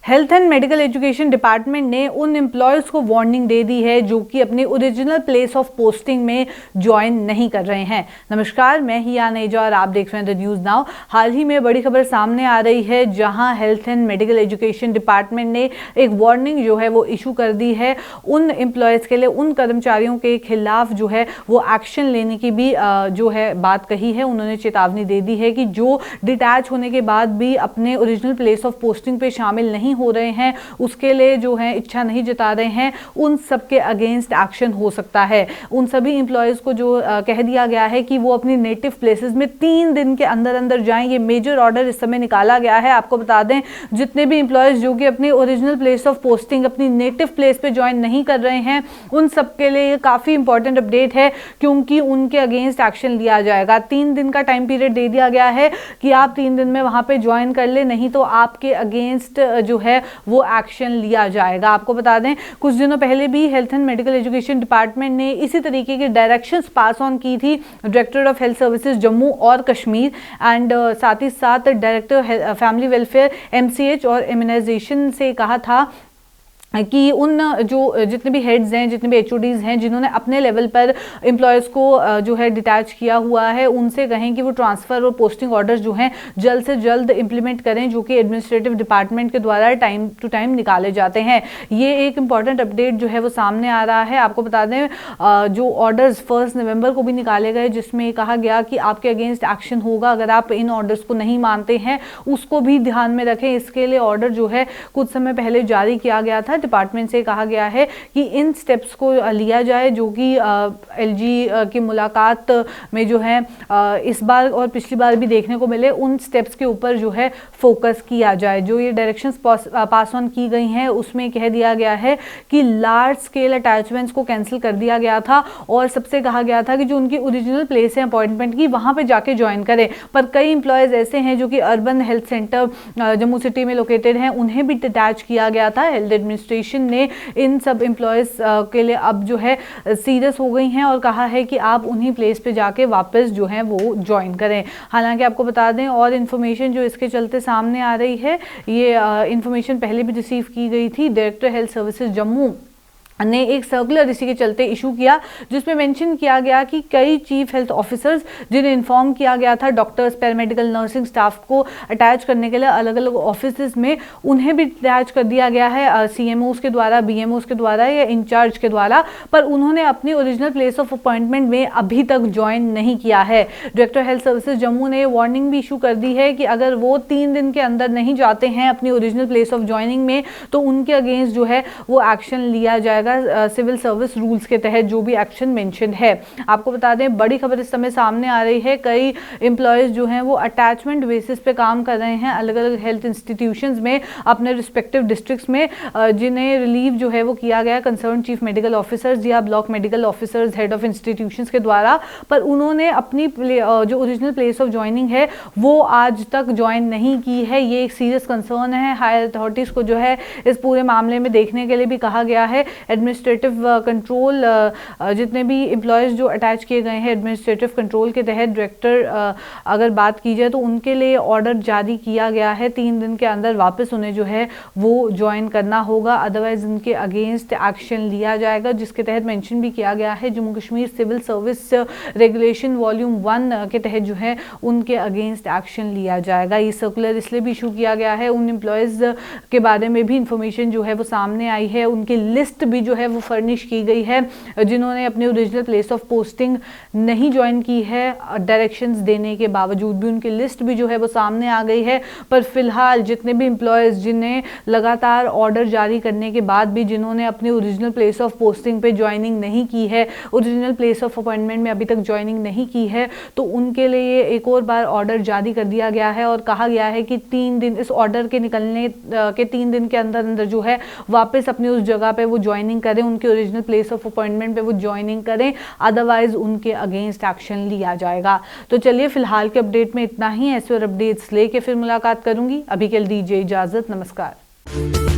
Health and medical education department ने उन employees को वार्निंग दे दी है जो कि अपने ओरिजिनल प्लेस ऑफ पोस्टिंग में ज्वाइन नहीं कर रहे हैं। नमस्कार, मैं हिया नेजा और आप देख रहे हैं द न्यूज़ नाउ। हाल ही में बड़ी खबर सामने आ रही है जहां health and medical education department ने एक वार्निंग जो है वो इशू कर दी है उन एम्प्लॉयज़ के लिए, उन कर्मचारियों के खिलाफ जो है वो एक्शन लेने की भी जो है बात कही है। उन्होंने चेतावनी दे दी है कि जो डिटैच होने के बाद भी अपने ओरिजिनल प्लेस ऑफ पोस्टिंग पे शामिल नहीं हो रहे हैं, उसके लिए जो है इच्छा नहीं जता रहे हैं, उन सब के अगेंस्ट एक्शन हो सकता है। उन सभी एम्प्लॉयज़ को जो कह दिया गया है कि वो अपनी नेटिव प्लेसेस में 3 दिन के अंदर अंदर जाएं। ये मेजर ऑर्डर इस समय निकाला गया है। आपको बता दें, जितने भी एम्प्लॉयज़ जो कि अपनी ओरिजिनल प्लेस ऑफ पोस्टिंग अपनी नेटिव प्लेस पे ज्वाइन नहीं कर रहे हैं, उन सब के लिए ये काफ़ी इंपॉर्टेंट अपडेट है क्योंकि उनके अगेंस्ट एक्शन लिया जाएगा। 3 दिन का टाइम पीरियड दे दिया गया है कि आप 3 दिन में वहाँ पे ज्वाइन कर ले, नहीं तो आपके अगेंस्ट जो है वो एक्शन लिया जाएगा। आपको बता दें, कुछ दिनों पहले भी health and medical education department ने इसी तरीके की डायरेक्शंस पास ऑन की थी director of health services Jammu और कश्मीर एंड साथ ही साथ डायरेक्टर फैमिली वेलफेयर एमसीएच और इम्यूनाइजेशन से कहा था कि उन जो जितने भी हेड्स हैं, जितने भी एचओडीज हैं जिन्होंने अपने लेवल पर एम्प्लॉयज़ को जो है डिटैच किया हुआ है, उनसे कहें कि वो ट्रांसफ़र और पोस्टिंग ऑर्डर्स जो हैं जल्द से जल्द इंप्लीमेंट करें, जो कि एडमिनिस्ट्रेटिव डिपार्टमेंट के द्वारा टाइम टू टाइम निकाले जाते हैं। ये एक इंपॉर्टेंट अपडेट जो है वो सामने आ रहा है। आपको बता दें, जो ऑर्डर्स 1 नवंबर को भी निकाले गए जिसमें कहा गया कि आपके अगेंस्ट एक्शन होगा अगर आप इन ऑर्डर्स को नहीं मानते हैं, उसको भी ध्यान में रखें। इसके लिए ऑर्डर जो है कुछ समय पहले जारी किया गया था। डिपार्टमेंट से कहा गया है कि इन स्टेप्स को लिया जाए जो कि एलजी की मुलाकात में जो है इस बार और पिछली बार भी देखने को मिले, उन स्टेप्स के ऊपर जो है फोकस किया जाए। जो ये डायरेक्शंस पास ऑन की गई हैं उसमें कह दिया गया है कि लार्ज स्केल अटैचमेंट्स को कैंसिल कर दिया गया था और सबसे कहा गया था कि जो उनकी ओरिजिनल प्लेस है अपॉइंटमेंट की, वहां पे जाके ज्वाइन करें। पर कई एम्प्लॉयज ऐसे हैं जो कि urban health centre Jammu city में लोकेटेड हैं, उन्हें भी डिटैच किया गया था। हेल्थ एडमिनिस्ट्रेशन ने इन सब एम्प्लॉयज के लिए अब जो है सीरियस हो गई हैं और कहा है कि आप उन्हीं प्लेस पे जाके वापस जो है वो ज्वाइन करें। हालांकि आपको बता दें, और इन्फॉर्मेशन जो इसके चलते सामने आ रही है, ये इन्फॉर्मेशन पहले भी रिसीव की गई थी। डायरेक्टर हेल्थ सर्विसेज जम्मू ने एक सर्कुलर इसी के चलते इशू किया जिसमें मेंशन किया गया कि कई चीफ हेल्थ ऑफिसर्स जिन्हें इन्फॉर्म किया गया था डॉक्टर्स, पैरामेडिकल, नर्सिंग स्टाफ को अटैच करने के लिए अलग अलग ऑफिस में, उन्हें भी अटैच कर दिया गया है सीएमओस के द्वारा, बीएमओस के द्वारा या इंचार्ज के द्वारा, पर उन्होंने अपनी ओरिजिनल प्लेस ऑफ अपॉइंटमेंट में अभी तक ज्वाइन नहीं किया है। डायरेक्टर हेल्थ सर्विसेज जम्मू ने वार्निंग भी इशू कर दी है कि अगर वो 3 दिन के अंदर नहीं जाते हैं अपनी ओरिजिनल प्लेस ऑफ ज्वाइनिंग में तो उनके अगेंस्ट जो है वो एक्शन लिया जाएगा सिविल सर्विस रूल्स के तहत, जो भी एक्शन मेंशन है। आपको बता दें, बड़ी खबर इस समय सामने आ रही है। कई एम्प्लॉयज जो हैं वो अटैचमेंट बेसिस पे काम कर रहे हैं अलग अलग हेल्थ इंस्टीट्यूशंस में अपने रिस्पेक्टिव डिस्ट्रिक्ट्स में, जिन्हें रिलीव जो है वो किया गया कंसर्न चीफ मेडिकल ऑफिसर्स या block medical officers, head of institutions के द्वारा, पर उन्होंने अपनी जो ओरिजिनल प्लेस ऑफ ज्वाइनिंग है वो आज तक ज्वाइन नहीं की है। ये एक सीरियस कंसर्न है। हायर अथॉरिटीज़ को जो है इस पूरे मामले में देखने के लिए भी कहा गया है। एडमिनिस्ट्रेटिव कंट्रोल, जितने भी एम्प्लॉयज़ जो अटैच किए गए हैं एडमिनिस्ट्रेटिव कंट्रोल के तहत, डायरेक्टर अगर बात की जाए तो उनके लिए ऑर्डर जारी किया गया है 3 दिन के अंदर वापस उन्हें जो है वो ज्वाइन करना होगा, अदरवाइज उनके अगेंस्ट एक्शन लिया जाएगा। जिसके तहत मेंशन भी किया गया है Jammu Kashmir civil service regulation volume 1 के तहत जो है उनके अगेंस्ट एक्शन लिया जाएगा। ये सर्कुलर इसलिए भी इशू किया गया है, उन एम्प्लॉयज़ के बारे में भी इंफॉर्मेशन जो है वो सामने आई है, उनकी लिस्ट भी जो है वो फर्निश की गई है जिन्होंने अपनी ओरिजिनल प्लेस ऑफ पोस्टिंग नहीं ज्वाइन की है। डायरेक्शंस देने के बावजूद भी उनकी लिस्ट भी जो है वो सामने आ गई है। पर फिलहाल जितने भी एम्प्लॉयज़ जिन्हें लगातार ऑर्डर जारी करने के बाद भी जिन्होंने अपनी ओरिजिनल प्लेस ऑफ पोस्टिंग पे ज्वाइनिंग नहीं की है, ओरिजिनल प्लेस ऑफ अपॉइंटमेंट में अभी तक ज्वाइनिंग नहीं की है, तो उनके लिए एक और बार ऑर्डर जारी कर दिया गया है और कहा गया है कि 3 दिन, इस ऑर्डर के निकलने के 3 दिन के अंदर अंदर जो है वापस अपनी उस जगह पे वो ज्वाइनिंग करें, उनके ओरिजिनल प्लेस ऑफ अपॉइंटमेंट पे वो ज्वाइनिंग करें, अदरवाइज उनके अगेंस्ट एक्शन लिया जाएगा। तो चलिए, फिलहाल के अपडेट में इतना ही। ऐसे और अपडेट्स लेके फिर मुलाकात करूंगी। अभी के लिए दीजिए इजाजत। नमस्कार।